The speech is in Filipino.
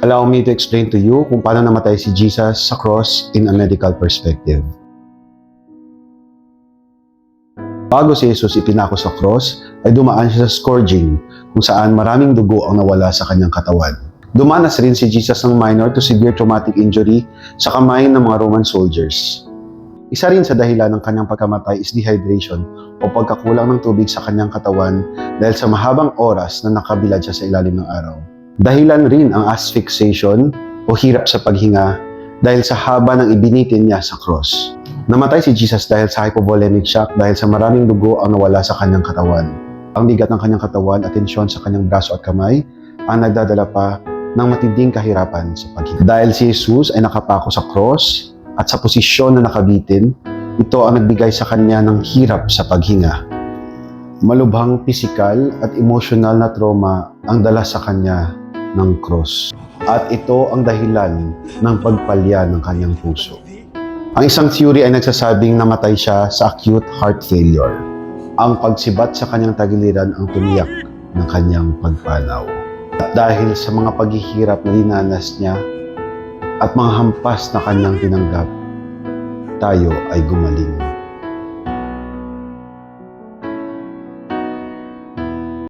Allow me to explain to you kung paano namatay si Jesus sa cross in a medical perspective. Bago si Jesus ipinako sa cross, ay dumaan siya sa scourging, kung saan maraming dugo ang nawala sa kanyang katawan. Dumanas rin si Jesus ng minor to severe traumatic injury sa kamay ng mga Roman soldiers. Isa rin sa dahilan ng kanyang pagkamatay is dehydration o pagkakulang ng tubig sa kanyang katawan dahil sa mahabang oras na nakabilad siya sa ilalim ng araw. Dahilan rin ang asphyxiation o hirap sa paghinga dahil sa haba ng ibinitin niya sa cross. Namatay si Jesus dahil sa hypovolemic shock dahil sa maraming dugo ang nawala sa kanyang katawan. Ang bigat ng kanyang katawan at tensyon sa kanyang braso at kamay ang nagdadala pa ng matinding kahirapan sa paghinga. Dahil si Jesus ay nakapako sa cross at sa posisyon na nakabitin, ito ang nagbigay sa kanya ng hirap sa paghinga. Malubhang pisikal at emosyonal na trauma ang dala sa kanya ng cross. At ito ang dahilan ng pagpalya ng kanyang puso. Ang isang theory ay nagsasabing namatay siya sa acute heart failure. Ang pagsibat sa kanyang tagiliran ang tumiyak ng kanyang pagpanaw. At dahil sa mga paghihirap na dinanas niya at mga hampas na kanyang tinanggap, tayo ay gumaling.